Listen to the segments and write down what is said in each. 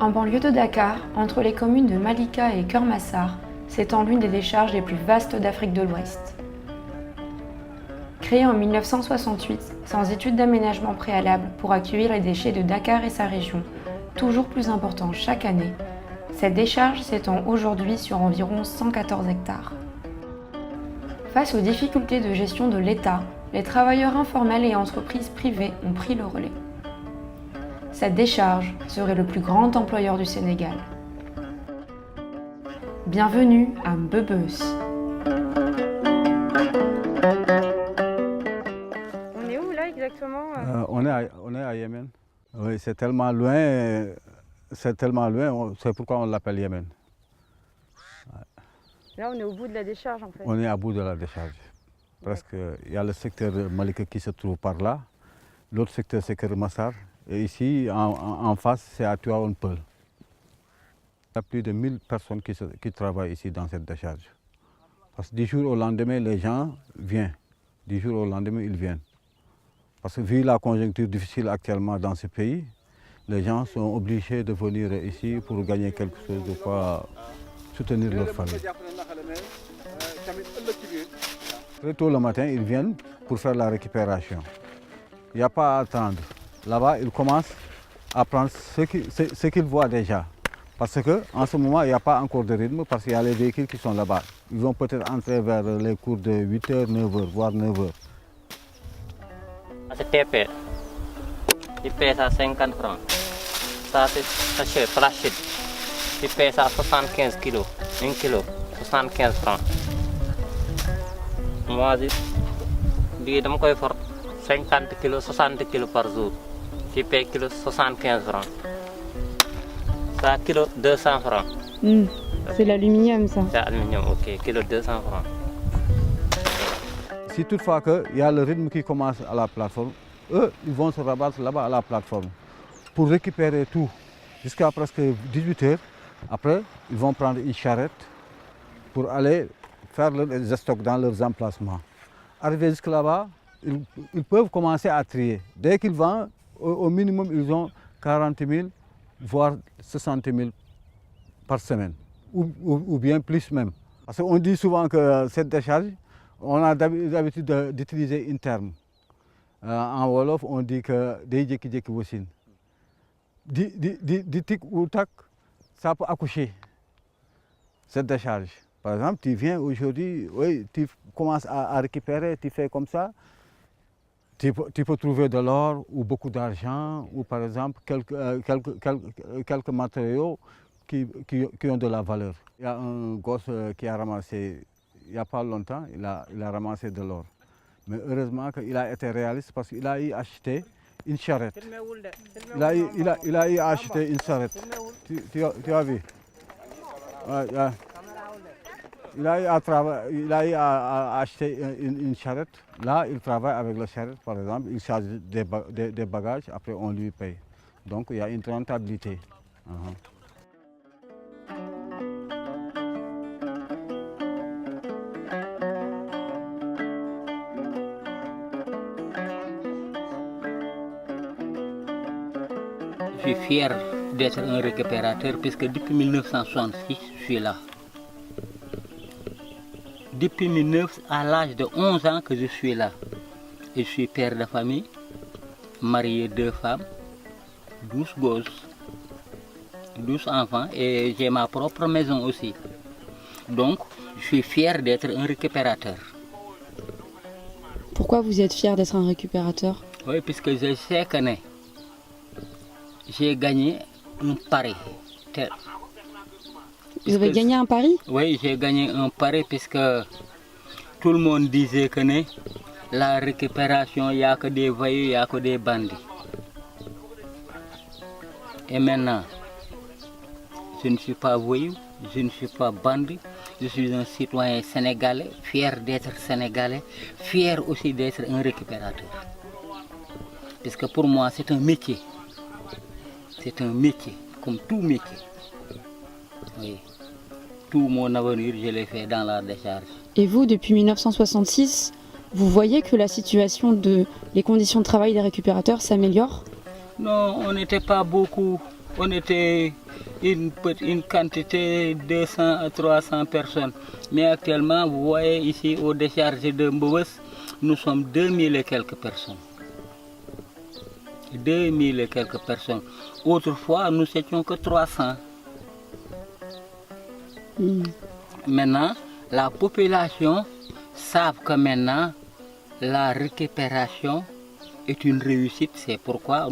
En banlieue de Dakar, entre les communes de Malika et Keur Massar, s'étend l'une des décharges les plus vastes d'Afrique de l'Ouest. Créée en 1968, sans étude d'aménagement préalable pour accueillir les déchets de Dakar et sa région, toujours plus importants chaque année, cette décharge s'étend aujourd'hui sur environ 114 hectares. Face aux difficultés de gestion de l'État, les travailleurs informels et entreprises privées ont pris le relais. Cette décharge serait le plus grand employeur du Sénégal. Bienvenue à Mbeubeus. On est où là exactement On est à Yémen. Oui, c'est tellement loin, c'est pourquoi on l'appelle Yémen. Là on est au bout de la décharge en fait. On est à bout de la décharge. Parce qu'il y a le secteur Malika qui se trouve par là, l'autre secteur c'est Keur Massar, et ici en face c'est à Tivaouane Peulh. Il y a plus de 1000 personnes qui travaillent ici dans cette décharge. Parce que du jour au lendemain, les gens viennent. Du jour au lendemain, ils viennent. Parce que vu la conjoncture difficile actuellement dans ce pays, les gens sont obligés de venir ici pour gagner quelque chose, de quoi soutenir leur famille. Très tôt le matin, ils viennent pour faire la récupération. Il n'y a pas à attendre. Là-bas, ils commencent à prendre ce qu'ils voient déjà. Parce qu'en ce moment, il n'y a pas encore de rythme, parce qu'il y a les véhicules qui sont là-bas. Ils vont peut-être entrer vers les cours de 8h, 9h, voire 9h. C'est TP. Il paie ça 50 francs. Ça, c'est sachet plastique. Il paie ça 75 kilos. 1 kilo, 75 francs. Moi, je dis 50 kilos, 60 kilos par jour. Je paie kilo 75 francs. Ça, kilo 200 francs. C'est l'aluminium ça. C'est aluminium, ok. Kilo 200 francs. Si toutefois il y a le rythme qui commence à la plateforme, eux, ils vont se rabattre là-bas à la plateforme pour récupérer tout jusqu'à presque 18h. Après, ils vont prendre une charrette pour aller faire les stocks dans leurs emplacements. Arrivés jusque là-bas, ils peuvent commencer à trier. Dès qu'ils vendent, au minimum, ils ont 40 000, voire 60 000 par semaine, ou bien plus même. Parce qu'on dit souvent que cette décharge, on a l'habitude d'utiliser un terme. En Wolof, on dit que des jékki-jékki wasin. Di tic ou tac, ça peut accoucher, cette décharge. Par exemple, tu viens aujourd'hui, oui, tu commences à récupérer, tu fais comme ça. Tu peux trouver de l'or ou beaucoup d'argent, ou par exemple quelques matériaux qui ont de la valeur. Il y a un gosse qui a ramassé, il n'y a pas longtemps, il a ramassé de l'or. Mais heureusement qu'il a été réaliste parce qu'il a eu acheté une charrette. Il a eu acheté une charrette. Tu as vu? Ouais, yeah. Il a eu à acheter une charrette. Là, il travaille avec la charrette, par exemple. Il charge des bagages, après on lui paye. Donc, il y a une rentabilité. Je suis fier d'être un récupérateur puisque depuis 1966, je suis là. Depuis à l'âge de 11 ans que je suis là. Et je suis père de famille, marié 2 femmes, 12 gosses, 12 enfants et j'ai ma propre maison aussi. Donc, je suis fier d'être un récupérateur. Pourquoi vous êtes fier d'être un récupérateur? Oui, puisque je sais que j'ai gagné un pari. Vous avez gagné un pari? Oui, j'ai gagné un pari puisque tout le monde disait que la récupération, il n'y a que des voyous, il n'y a que des bandits. Et maintenant, je ne suis pas voyou, je ne suis pas bandit, je suis un citoyen sénégalais, fier d'être sénégalais, fier aussi d'être un récupérateur. Puisque pour moi, c'est un métier. C'est un métier, comme tout métier. Oui. Tout mon avenir, je l'ai fait dans la décharge. Et vous, depuis 1966, vous voyez que la situation les conditions de travail des récupérateurs s'améliore? Non, on n'était pas beaucoup on était une quantité de 200 à 300 personnes. Mais actuellement, vous voyez ici au décharge de Mbobos, nous sommes 2000 et quelques personnes. 2000 et quelques personnes. Autrefois, nous n'étions que 300. Maintenant, la population savent que maintenant, la récupération est une réussite. C'est pourquoi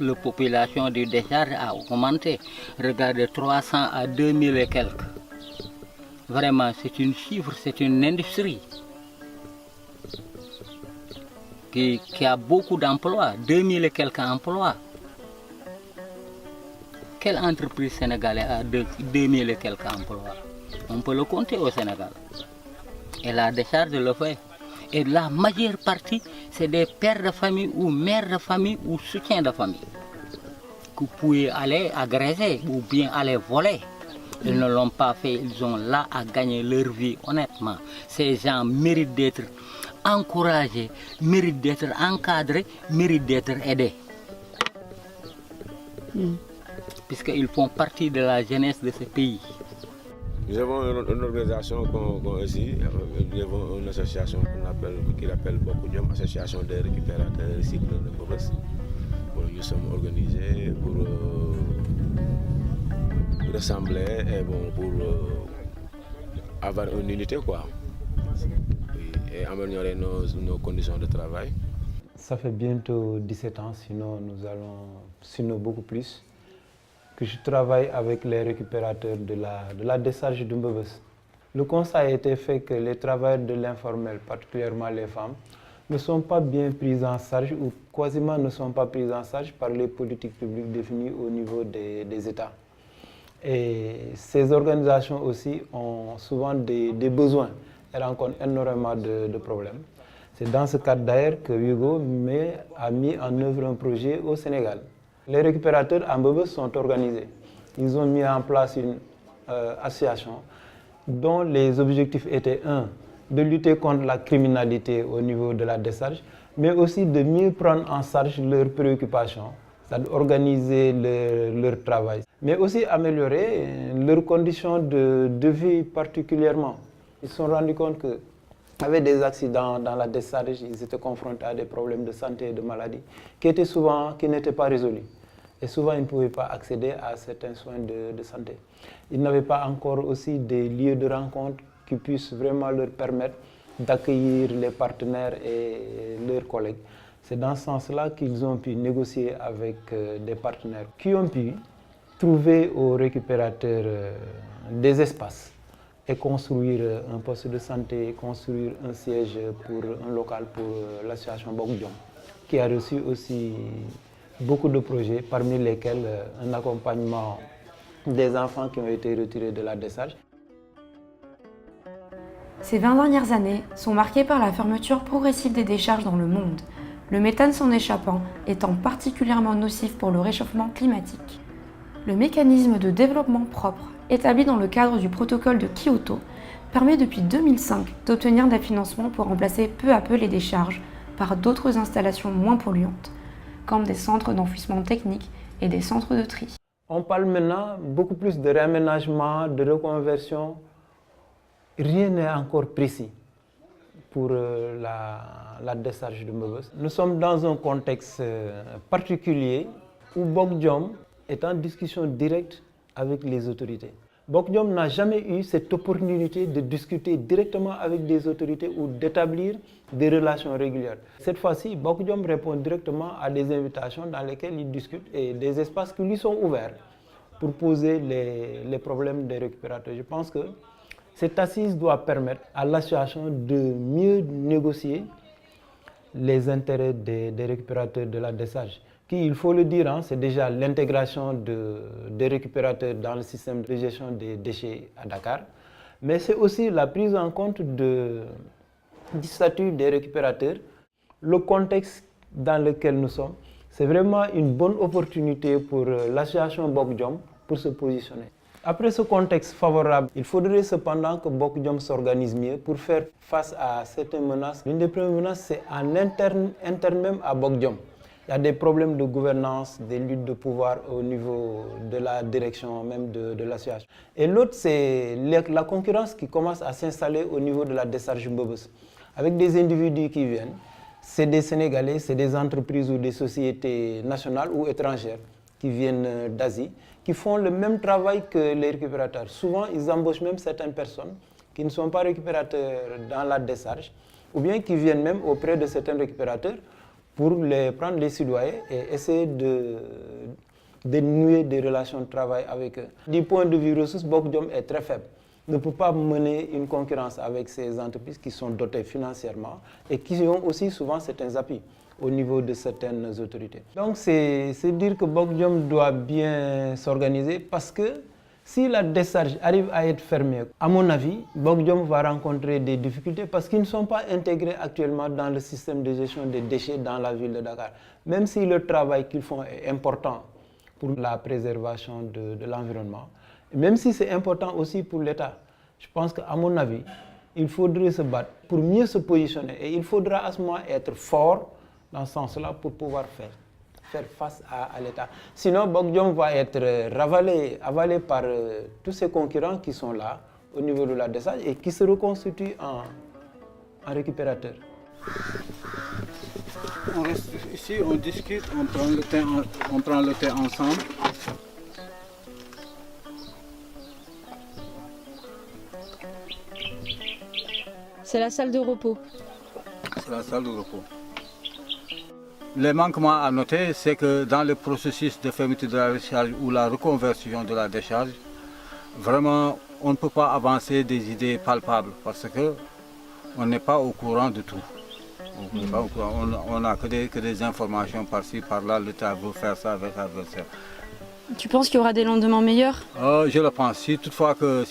la population du décharge a augmenté. Regardez, 300 à 2000 et quelques. Vraiment, c'est une chiffre, c'est une industrie qui a beaucoup d'emplois, 2000 et quelques emplois. Quelle entreprise sénégalaise a 2000 et quelques emplois? On peut le compter au Sénégal. Et la décharge le fait. Et la majeure partie, c'est des pères de famille ou mères de famille ou soutiens de famille que vous pouvez aller agresser ou bien aller voler. Ils ne l'ont pas fait, ils sont là à gagner leur vie honnêtement. Ces gens méritent d'être encouragés, méritent d'être encadrés, méritent d'être aidés. Puisqu'ils font partie de la jeunesse de ce pays. Nous avons une organisation ici, nous avons une association qui appelle Bokudjom, Association des récupérateurs et recycleurs de Mbobos. Nous sommes organisés pour ressembler et pour avoir une unité quoi. Et améliorer nos conditions de travail. Ça fait bientôt 17 ans, sinon beaucoup plus, que je travaille avec les récupérateurs de la décharge de Mbobos. Le constat a été fait que les travailleurs de l'informel, particulièrement les femmes, ne sont pas bien pris en charge ou quasiment ne sont pas pris en charge par les politiques publiques définies au niveau des États. Et ces organisations aussi ont souvent des besoins et rencontrent énormément de problèmes. C'est dans ce cadre d'ailleurs que Hugo a mis en œuvre un projet au Sénégal. Les récupérateurs à Mbobos sont organisés. Ils ont mis en place une association dont les objectifs étaient de lutter contre la criminalité au niveau de la décharge, mais aussi de mieux prendre en charge leurs préoccupations, d'organiser leur travail, mais aussi améliorer leurs conditions de vie particulièrement. Ils se sont rendus compte qu'avec des accidents dans la décharge, ils étaient confrontés à des problèmes de santé et de maladie qui n'étaient pas résolus. Et souvent, ils ne pouvaient pas accéder à certains soins de santé. Ils n'avaient pas encore aussi des lieux de rencontre qui puissent vraiment leur permettre d'accueillir les partenaires et leurs collègues. C'est dans ce sens-là qu'ils ont pu négocier avec des partenaires qui ont pu trouver aux récupérateurs des espaces et construire un poste de santé, construire un siège pour un local pour l'association Bokudjom, qui a reçu aussi beaucoup de projets, parmi lesquels un accompagnement des enfants qui ont été retirés de la décharge. Ces 20 dernières années sont marquées par la fermeture progressive des décharges dans le monde, le méthane s'en échappant étant particulièrement nocif pour le réchauffement climatique. Le mécanisme de développement propre, établi dans le cadre du protocole de Kyoto, permet depuis 2005 d'obtenir des financements pour remplacer peu à peu les décharges par d'autres installations moins polluantes, comme des centres d'enfouissement technique et des centres de tri. On parle maintenant beaucoup plus de réaménagement, de reconversion. Rien n'est encore précis pour la décharge de Mbobos. Nous sommes dans un contexte particulier où Bokudjom est en discussion directe avec les autorités. Bokudjom n'a jamais eu cette opportunité de discuter directement avec des autorités ou d'établir des relations régulières. Cette fois-ci, Bokudjom répond directement à des invitations dans lesquelles il discute et des espaces qui lui sont ouverts pour poser les problèmes des récupérateurs. Je pense que cette assise doit permettre à l'association de mieux négocier les intérêts des récupérateurs de la décharge, qui, il faut le dire, c'est déjà l'intégration des récupérateurs dans le système de gestion des déchets à Dakar, mais c'est aussi la prise en compte du statut des récupérateurs, le contexte dans lequel nous sommes. C'est vraiment une bonne opportunité pour l'association Bokudjom pour se positionner. Après ce contexte favorable, il faudrait cependant que Bokudjom s'organise mieux pour faire face à certaines menaces. L'une des premières menaces, c'est en interne même à Bokudjom. Il y a des problèmes de gouvernance, des luttes de pouvoir au niveau de la direction même de l'association. Et l'autre, c'est la concurrence qui commence à s'installer au niveau de la décharge Mbobos. Avec des individus qui viennent, c'est des Sénégalais, c'est des entreprises ou des sociétés nationales ou étrangères qui viennent d'Asie, qui font le même travail que les récupérateurs. Souvent, ils embauchent même certaines personnes qui ne sont pas récupérateurs dans la décharge, ou bien qui viennent même auprès de certains récupérateurs pour les prendre les citoyens et essayer de nouer des relations de travail avec eux. Du point de vue ressources, Bokk Jom est très faible. Ne peut pas mener une concurrence avec ces entreprises qui sont dotées financièrement et qui ont aussi souvent certains appuis au niveau de certaines autorités. Donc c'est dire que Bokk Jom doit bien s'organiser parce que si la décharge arrive à être fermée, à mon avis, Bokk Jom va rencontrer des difficultés parce qu'ils ne sont pas intégrés actuellement dans le système de gestion des déchets dans la ville de Dakar. Même si le travail qu'ils font est important pour la préservation de l'environnement, même si c'est important aussi pour l'État, je pense qu'à mon avis, il faudrait se battre pour mieux se positionner et il faudra à ce moment être fort dans ce sens-là pour pouvoir faire face à l'État. Sinon, Bokk Jom va être avalé par tous ces concurrents qui sont là au niveau de la décharge et qui se reconstituent en récupérateurs. On reste ici, on discute, on prend le thé ensemble. C'est la salle de repos. C'est la salle de repos. Les manquements à noter, c'est que dans le processus de fermeture de la décharge ou la reconversion de la décharge, vraiment, on ne peut pas avancer des idées palpables parce qu'on n'est pas au courant de tout. On n'a que des informations par-ci, par-là, l'État veut faire ça, veut faire ça. Tu penses qu'il y aura des lendemains meilleurs? Je le pense. Si toutefois que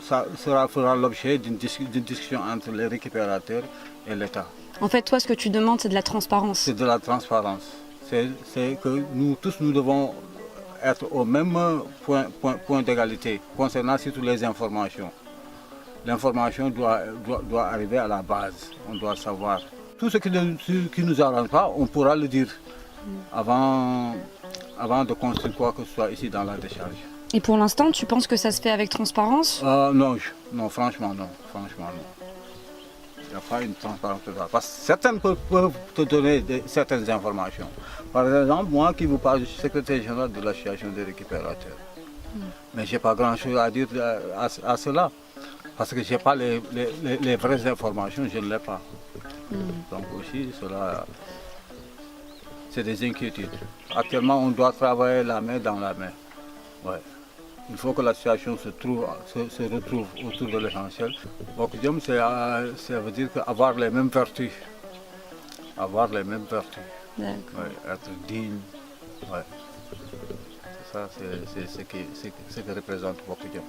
ça fera l'objet d'une discussion entre les récupérateurs et l'État. En fait, toi, ce que tu demandes, c'est de la transparence. C'est de la transparence. C'est que nous tous, nous devons être au même point d'égalité concernant surtout les informations. L'information doit arriver à la base. On doit savoir. Tout ce qui ne nous arrange pas, on pourra le dire avant de construire quoi que ce soit ici dans la décharge. Et pour l'instant, tu penses que ça se fait avec transparence? Non, franchement non. Il n'y a pas une transparence totale. Parce que certaines peuvent te donner certaines informations. Par exemple, moi qui vous parle, je suis secrétaire général de l'association des récupérateurs. Mais je n'ai pas grand-chose à dire à cela. Parce que je n'ai pas les vraies informations, je ne l'ai pas. Donc aussi, cela, c'est des inquiétudes. Actuellement, on doit travailler la main dans la main. Ouais. Il faut que la situation se retrouve autour de l'essentiel. Bokk Jom, ça veut dire avoir les mêmes vertus. Avoir les mêmes vertus. Ouais, être digne. Ouais. C'est ça, c'est ce que représente Bokk Jom.